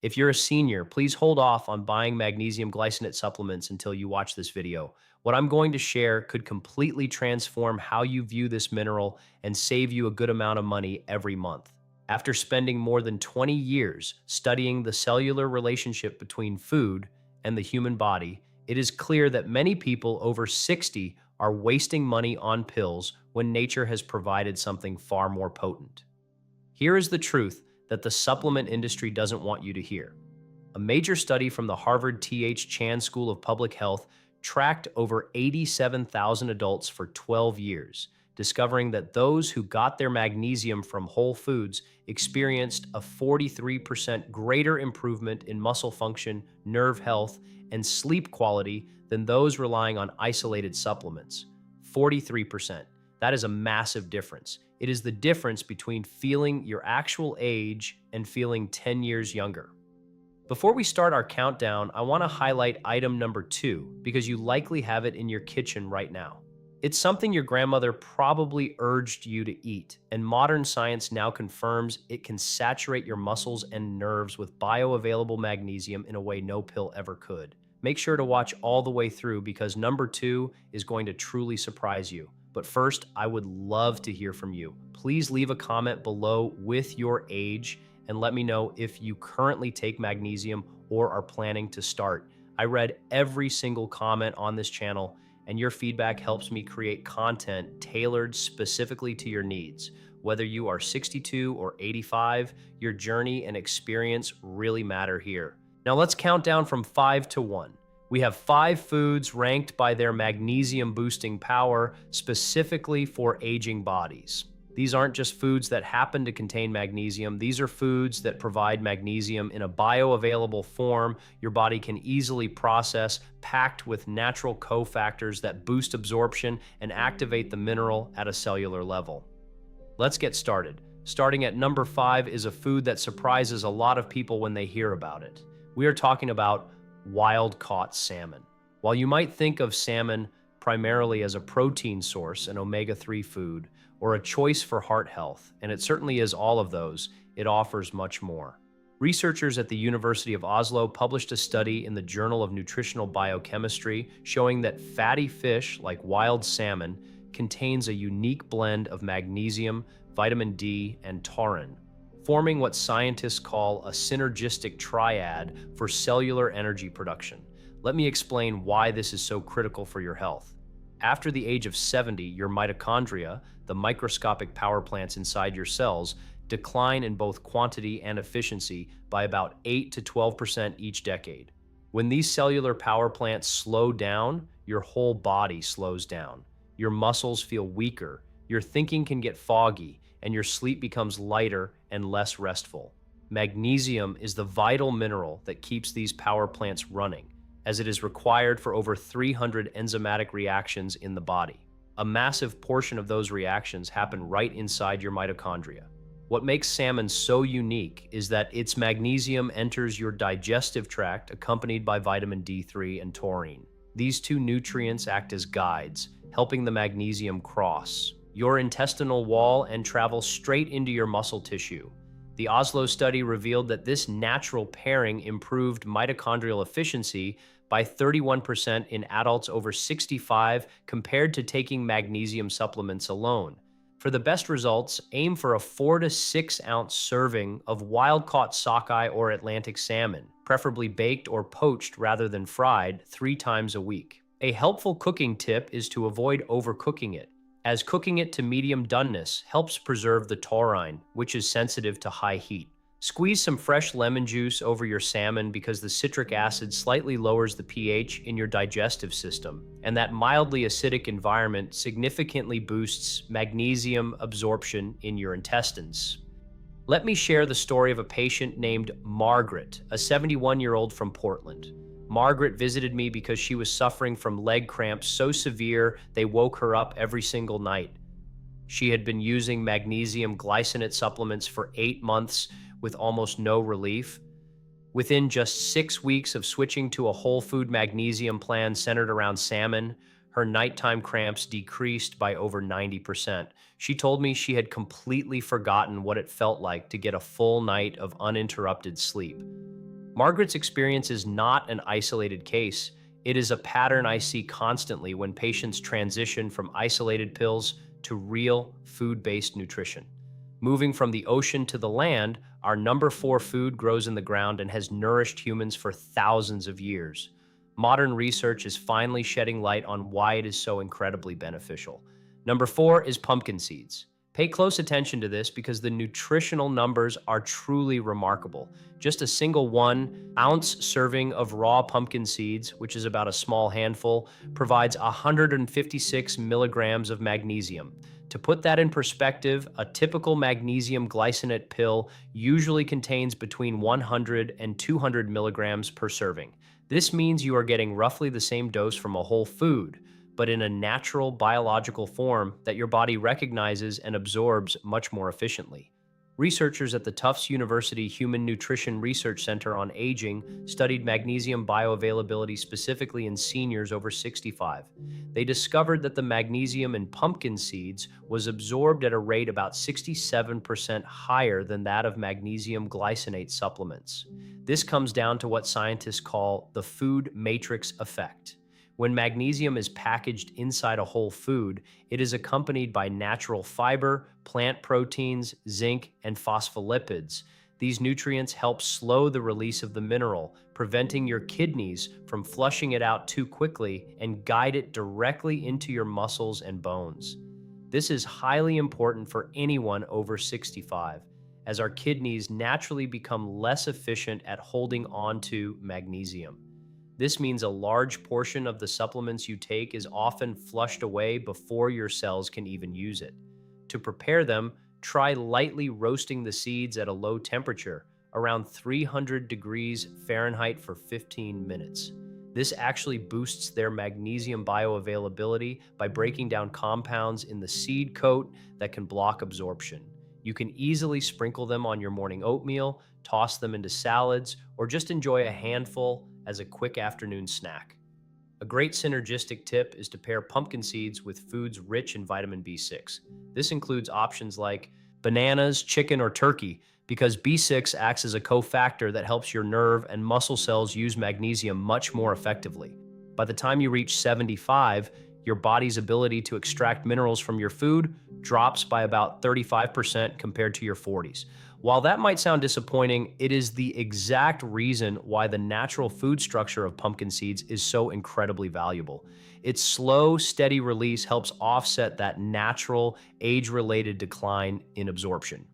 If you're a senior, please hold off on buying magnesium glycinate supplements until you watch this video. What I'm going to share could completely transform how you view this mineral and save you a good amount of money every month. After spending more than 20 years studying the cellular relationship between food and the human body, it is clear that many people over 60 are wasting money on pills when nature has provided something far more potent. Here is the truth that the supplement industry doesn't want you to hear. A major study from the Harvard T.H. Chan School of Public Health tracked over 87,000 adults for 12 years, discovering that those who got their magnesium from whole foods experienced a 43% greater improvement in muscle function, nerve health, and sleep quality than those relying on isolated supplements. 43%. That is a massive difference. It is the difference between feeling your actual age and feeling 10 years younger. Before we start our countdown, I want to highlight item number 2 because you likely have it in your kitchen right now. It's something your grandmother probably urged you to eat, and modern science now confirms it can saturate your muscles and nerves with bioavailable magnesium in a way no pill ever could. Make sure to watch all the way through because number 2 is going to truly surprise you. But first, I would love to hear from you. Please leave a comment below with your age and let me know if you currently take magnesium or are planning to start. I read every single comment on this channel, and your feedback helps me create content tailored specifically to your needs. Whether you are 62 or 85, your journey and experience really matter here. Now let's count down from 5 to 1. We have 5 foods ranked by their magnesium boosting power specifically for aging bodies. These aren't just foods that happen to contain magnesium. These are foods that provide magnesium in a bioavailable form your body can easily process, packed with natural cofactors that boost absorption and activate the mineral at a cellular level. Let's get started. Starting at number 5 is a food that surprises a lot of people when they hear about it. We are talking about wild-caught salmon. While you might think of salmon primarily as a protein source, an omega-3 food, or a choice for heart health, and it certainly is all of those, it offers much more. Researchers at the University of Oslo published a study in the Journal of Nutritional Biochemistry showing that fatty fish, like wild salmon, contains a unique blend of magnesium, vitamin D, and taurine, forming what scientists call a synergistic triad for cellular energy production. Let me explain why this is so critical for your health. After the age of 70, your mitochondria, the microscopic power plants inside your cells, decline in both quantity and efficiency by about 8 to 12% each decade. When these cellular power plants slow down, your whole body slows down. Your muscles feel weaker, your thinking can get foggy, and your sleep becomes lighter and less restful. Magnesium is the vital mineral that keeps these power plants running, as it is required for over 300 enzymatic reactions in the body. A massive portion of those reactions happen right inside your mitochondria. What makes salmon so unique is that its magnesium enters your digestive tract accompanied by vitamin D3 and taurine. These two nutrients act as guides, helping the magnesium cross your intestinal wall and travel straight into your muscle tissue. The Oslo study revealed that this natural pairing improved mitochondrial efficiency by 31% in adults over 65 compared to taking magnesium supplements alone. For the best results, aim for a 4 to 6 ounce serving of wild-caught sockeye or Atlantic salmon, preferably baked or poached rather than fried, 3 times a week. A helpful cooking tip is to avoid overcooking it, as cooking it to medium doneness helps preserve the taurine, which is sensitive to high heat. Squeeze some fresh lemon juice over your salmon because the citric acid slightly lowers the pH in your digestive system, and that mildly acidic environment significantly boosts magnesium absorption in your intestines. Let me share the story of a patient named Margaret, a 71-year-old from Portland. Margaret visited me because she was suffering from leg cramps so severe they woke her up every single night. She had been using magnesium glycinate supplements for 8 months with almost no relief. Within just 6 weeks of switching to a whole food magnesium plan centered around salmon, her nighttime cramps decreased by over 90%. She told me she had completely forgotten what it felt like to get a full night of uninterrupted sleep. Margaret's experience is not an isolated case. It is a pattern I see constantly when patients transition from isolated pills to real food-based nutrition. Moving from the ocean to the land, our number four food grows in the ground and has nourished humans for thousands of years. Modern research is finally shedding light on why it is so incredibly beneficial. Number four is pumpkin seeds. Pay close attention to this because the nutritional numbers are truly remarkable. Just a single 1 ounce serving of raw pumpkin seeds, which is about a small handful, provides 156 milligrams of magnesium. To put that in perspective, a typical magnesium glycinate pill usually contains between 100 and 200 milligrams per serving. This means you are getting roughly the same dose from a whole food, but in a natural biological form that your body recognizes and absorbs much more efficiently. Researchers at the Tufts University Human Nutrition Research Center on Aging studied magnesium bioavailability specifically in seniors over 65. They discovered that the magnesium in pumpkin seeds was absorbed at a rate about 67% higher than that of magnesium glycinate supplements. This comes down to what scientists call the food matrix effect. When magnesium is packaged inside a whole food, it is accompanied by natural fiber, plant proteins, zinc, and phospholipids. These nutrients help slow the release of the mineral, preventing your kidneys from flushing it out too quickly and guide it directly into your muscles and bones. This is highly important for anyone over 65, as our kidneys naturally become less efficient at holding on to magnesium. This means a large portion of the supplements you take is often flushed away before your cells can even use it. To prepare them, try lightly roasting the seeds at a low temperature, around 300 degrees Fahrenheit for 15 minutes. This actually boosts their magnesium bioavailability by breaking down compounds in the seed coat that can block absorption. You can easily sprinkle them on your morning oatmeal, toss them into salads, or just enjoy a handful as a quick afternoon snack. A great synergistic tip is to pair pumpkin seeds with foods rich in vitamin B6. This includes options like bananas, chicken, or turkey, because B6 acts as a cofactor that helps your nerve and muscle cells use magnesium much more effectively. By the time you reach 75, your body's ability to extract minerals from your food drops by about 35% compared to your 40s. While that might sound disappointing, it is the exact reason why the natural food structure of pumpkin seeds is so incredibly valuable. Its slow, steady release helps offset that natural, age-related decline in absorption.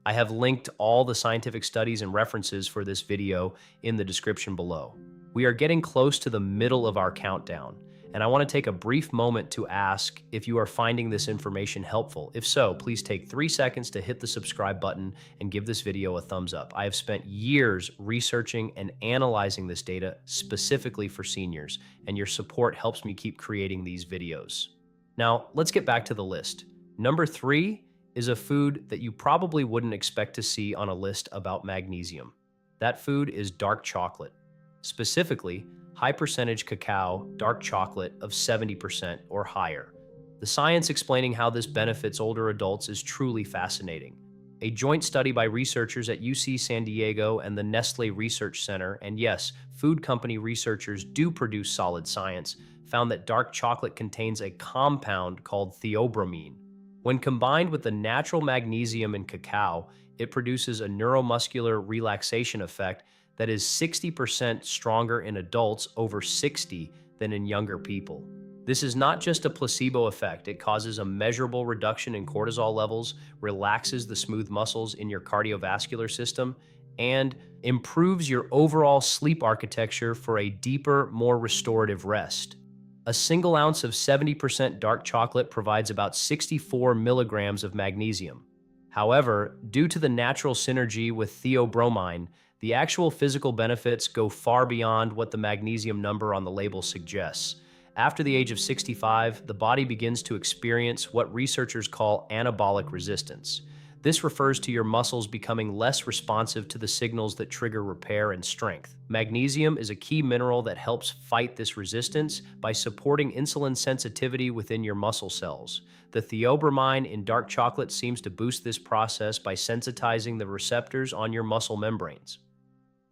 I have linked all the scientific studies and references for this video in the description below. We are getting close to the middle of our countdown, and I want to take a brief moment to ask if you are finding this information helpful. If so, please take 3 seconds to hit the subscribe button and give this video a thumbs up. I have spent years researching and analyzing this data specifically for seniors, and your support helps me keep creating these videos. Now, let's get back to the list. Number 3 is a food that you probably wouldn't expect to see on a list about magnesium. That food is dark chocolate. Specifically, high percentage cacao, dark chocolate of 70% or higher. The science explaining how this benefits older adults is truly fascinating. A joint study by researchers at UC San Diego and the Nestle Research Center, and yes, food company researchers do produce solid science, found that dark chocolate contains a compound called theobromine. When combined with the natural magnesium in cacao, it produces a neuromuscular relaxation effect that is 60% stronger in adults over 60 than in younger people. This is not just a placebo effect. It causes a measurable reduction in cortisol levels, relaxes the smooth muscles in your cardiovascular system, and improves your overall sleep architecture for a deeper, more restorative rest. A single ounce of 70% dark chocolate provides about 64 milligrams of magnesium. However, due to the natural synergy with theobromine, the actual physical benefits go far beyond what the magnesium number on the label suggests. After the age of 65, the body begins to experience what researchers call anabolic resistance. This refers to your muscles becoming less responsive to the signals that trigger repair and strength. Magnesium is a key mineral that helps fight this resistance by supporting insulin sensitivity within your muscle cells. The theobromine in dark chocolate seems to boost this process by sensitizing the receptors on your muscle membranes.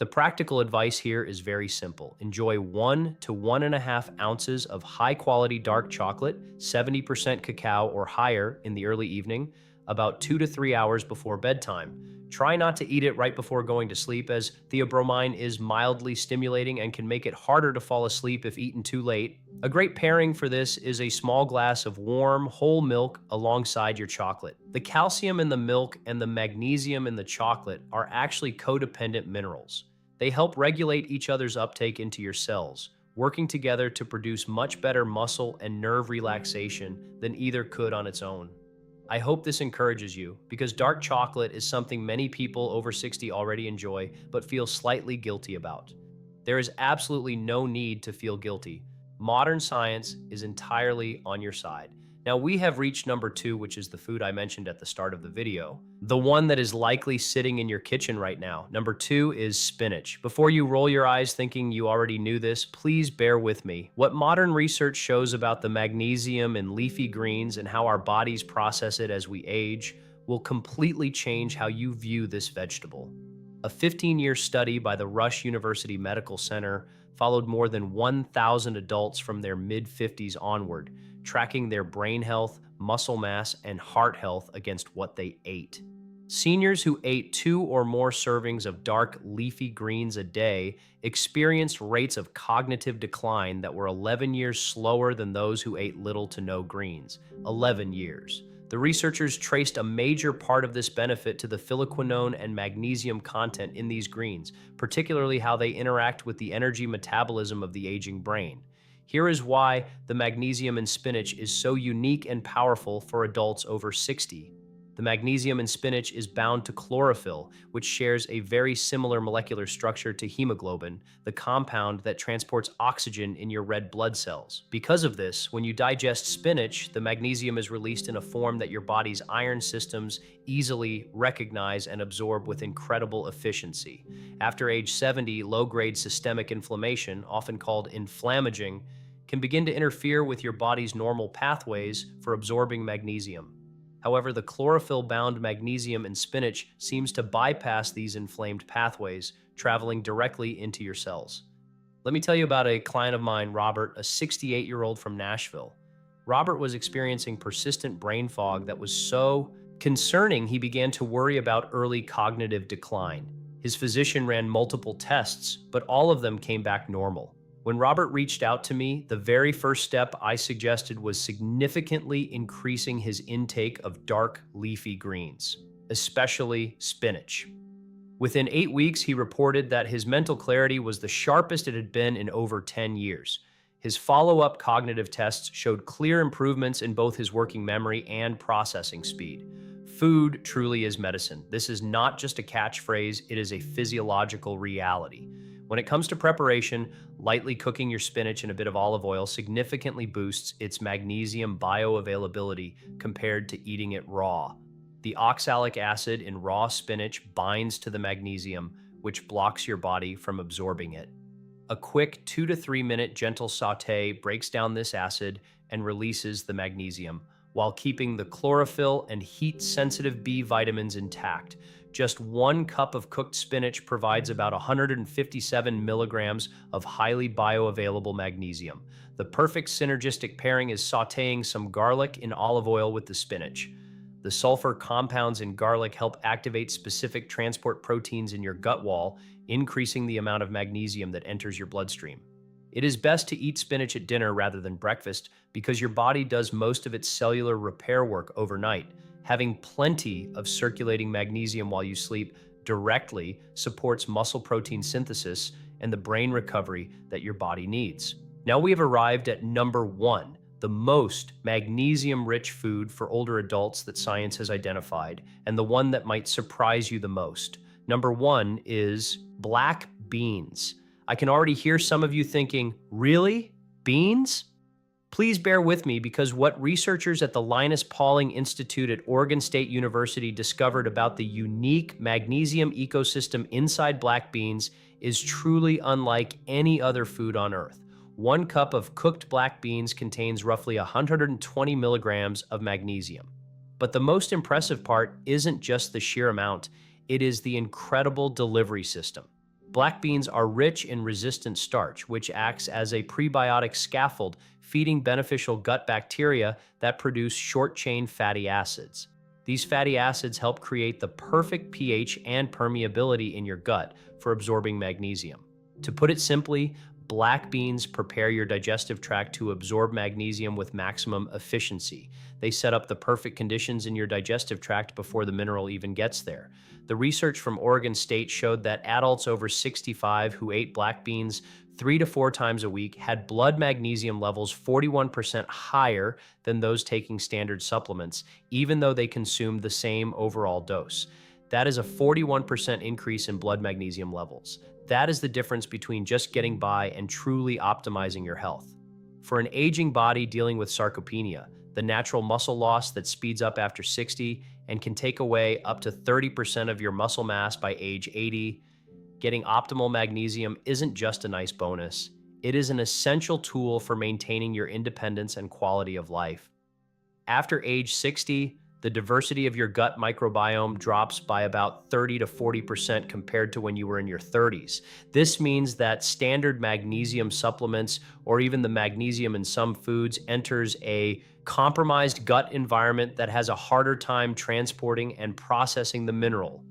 The practical advice here is very simple. Enjoy 1 to 1.5 ounces of high quality dark chocolate, 70% cacao or higher in the early evening, about 2 to 3 hours before bedtime. Try not to eat it right before going to sleep, as theobromine is mildly stimulating and can make it harder to fall asleep if eaten too late. A great pairing for this is a small glass of warm, whole milk alongside your chocolate. The calcium in the milk and the magnesium in the chocolate are actually codependent minerals. They help regulate each other's uptake into your cells, working together to produce much better muscle and nerve relaxation than either could on its own. I hope this encourages you, because dark chocolate is something many people over 60 already enjoy but feel slightly guilty about. There is absolutely no need to feel guilty. Modern science is entirely on your side. Now, we have reached number 2, which is the food I mentioned at the start of the video, the one that is likely sitting in your kitchen right now. Number 2 is spinach. Before you roll your eyes thinking you already knew this, please bear with me. What modern research shows about the magnesium in leafy greens and how our bodies process it as we age will completely change how you view this vegetable. A 15-year study by the Rush University Medical Center followed more than 1,000 adults from their mid-50s onward, tracking their brain health, muscle mass, and heart health against what they ate. Seniors who ate 2 or more servings of dark leafy greens a day experienced rates of cognitive decline that were 11 years slower than those who ate little to no greens. 11 years. The researchers traced a major part of this benefit to the phylloquinone and magnesium content in these greens, particularly how they interact with the energy metabolism of the aging brain. Here is why the magnesium in spinach is so unique and powerful for adults over 60. The magnesium in spinach is bound to chlorophyll, which shares a very similar molecular structure to hemoglobin, the compound that transports oxygen in your red blood cells. Because of this, when you digest spinach, the magnesium is released in a form that your body's iron systems easily recognize and absorb with incredible efficiency. After age 70, low-grade systemic inflammation, often called inflammaging, can begin to interfere with your body's normal pathways for absorbing magnesium. However, the chlorophyll-bound magnesium in spinach seems to bypass these inflamed pathways, traveling directly into your cells. Let me tell you about a client of mine, Robert, a 68-year-old from Nashville. Robert was experiencing persistent brain fog that was so concerning he began to worry about early cognitive decline. His physician ran multiple tests, but all of them came back normal. When Robert reached out to me, the very first step I suggested was significantly increasing his intake of dark leafy greens, especially spinach. Within 8 weeks, he reported that his mental clarity was the sharpest it had been in over 10 years. His follow-up cognitive tests showed clear improvements in both his working memory and processing speed. Food truly is medicine. This is not just a catchphrase, it is a physiological reality. When it comes to preparation, lightly cooking your spinach in a bit of olive oil significantly boosts its magnesium bioavailability compared to eating it raw. The oxalic acid in raw spinach binds to the magnesium, which blocks your body from absorbing it. A quick 2 to 3 minute gentle sauté breaks down this acid and releases the magnesium, while keeping the chlorophyll and heat-sensitive B vitamins intact. Just 1 cup of cooked spinach provides about 157 milligrams of highly bioavailable magnesium. The perfect synergistic pairing is sautéing some garlic in olive oil with the spinach. The sulfur compounds in garlic help activate specific transport proteins in your gut wall, increasing the amount of magnesium that enters your bloodstream. It is best to eat spinach at dinner rather than breakfast because your body does most of its cellular repair work overnight. Having plenty of circulating magnesium while you sleep directly supports muscle protein synthesis and the brain recovery that your body needs. Now we have arrived at number 1, the most magnesium-rich food for older adults that science has identified, and the one that might surprise you the most. Number 1 is black beans. I can already hear some of you thinking, really? Beans? Please bear with me, because what researchers at the Linus Pauling Institute at Oregon State University discovered about the unique magnesium ecosystem inside black beans is truly unlike any other food on Earth. 1 cup of cooked black beans contains roughly 120 milligrams of magnesium. But the most impressive part isn't just the sheer amount, it is the incredible delivery system. Black beans are rich in resistant starch, which acts as a prebiotic scaffold, feeding beneficial gut bacteria that produce short-chain fatty acids. These fatty acids help create the perfect pH and permeability in your gut for absorbing magnesium. To put it simply, black beans prepare your digestive tract to absorb magnesium with maximum efficiency. They set up the perfect conditions in your digestive tract before the mineral even gets there. The research from Oregon State showed that adults over 65 who ate black beans 3 to 4 times a week had blood magnesium levels 41% higher than those taking standard supplements, even though they consumed the same overall dose. That is a 41% increase in blood magnesium levels. That is the difference between just getting by and truly optimizing your health. For an aging body dealing with sarcopenia, the natural muscle loss that speeds up after 60 and can take away up to 30% of your muscle mass by age 80, getting optimal magnesium isn't just a nice bonus. It is an essential tool for maintaining your independence and quality of life. After age 60, the diversity of your gut microbiome drops by about 30 to 40% compared to when you were in your 30s. This means that standard magnesium supplements, or even the magnesium in some foods, enters a compromised gut environment that has a harder time transporting and processing the mineral.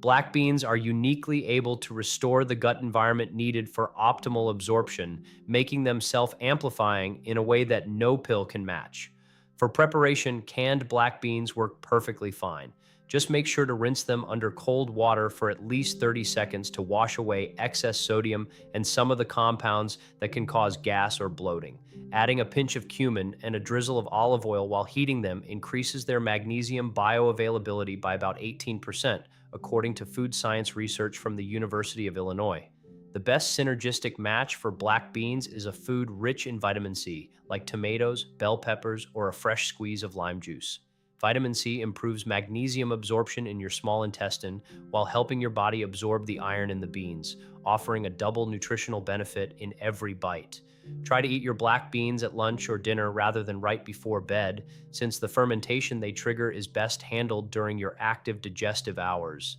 Black beans are uniquely able to restore the gut environment needed for optimal absorption, making them self-amplifying in a way that no pill can match. For preparation, canned black beans work perfectly fine. Just make sure to rinse them under cold water for at least 30 seconds to wash away excess sodium and some of the compounds that can cause gas or bloating. Adding a pinch of cumin and a drizzle of olive oil while heating them increases their magnesium bioavailability by about 18%, according to food science research from the University of Illinois. The best synergistic match for black beans is a food rich in vitamin C, like tomatoes, bell peppers, or a fresh squeeze of lime juice. Vitamin C improves magnesium absorption in your small intestine while helping your body absorb the iron in the beans, offering a double nutritional benefit in every bite. Try to eat your black beans at lunch or dinner rather than right before bed, since the fermentation they trigger is best handled during your active digestive hours.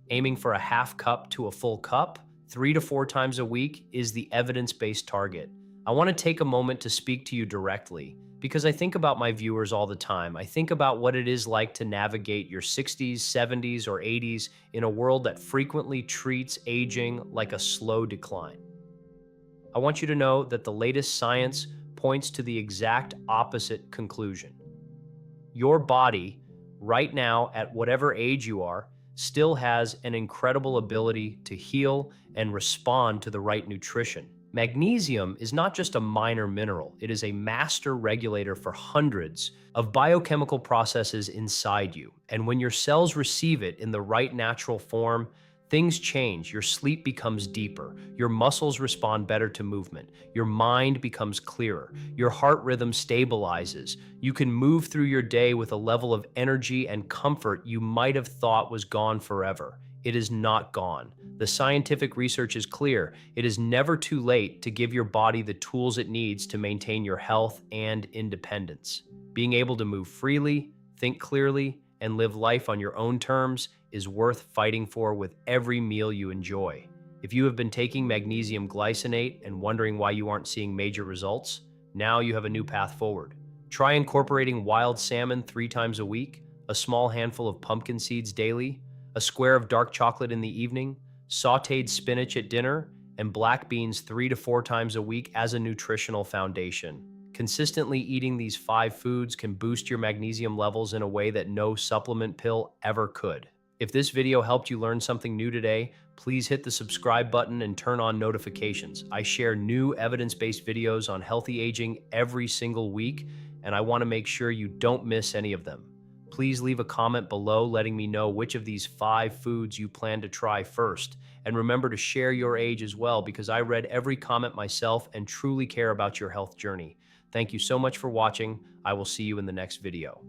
Aiming for a half cup to a full cup, 3 to 4 times a week is the evidence-based target. I want to take a moment to speak to you directly because I think about my viewers all the time. I think about what it is like to navigate your 60s, 70s, or 80s in a world that frequently treats aging like a slow decline. I want you to know that the latest science points to the exact opposite conclusion. Your body, right now, at whatever age you are, still has an incredible ability to heal and respond to the right nutrition. Magnesium is not just a minor mineral, it is a master regulator for hundreds of biochemical processes inside you. And when your cells receive it in the right natural form, things change. Your sleep becomes deeper. Your muscles respond better to movement. Your mind becomes clearer. Your heart rhythm stabilizes. You can move through your day with a level of energy and comfort you might have thought was gone forever. It is not gone. The scientific research is clear. It is never too late to give your body the tools it needs to maintain your health and independence. Being able to move freely, think clearly, and live life on your own terms is worth fighting for with every meal you enjoy. If you have been taking magnesium glycinate and wondering why you aren't seeing major results, now you have a new path forward. Try incorporating wild salmon 3 times a week, a small handful of pumpkin seeds daily, a square of dark chocolate in the evening, sautéed spinach at dinner, and black beans 3 to 4 times a week as a nutritional foundation. Consistently eating these 5 foods can boost your magnesium levels in a way that no supplement pill ever could. If this video helped you learn something new today, please hit the subscribe button and turn on notifications. I share new evidence-based videos on healthy aging every single week, and I want to make sure you don't miss any of them. Please leave a comment below letting me know which of these 5 foods you plan to try first. And remember to share your age as well, because I read every comment myself and truly care about your health journey. Thank you so much for watching. I will see you in the next video.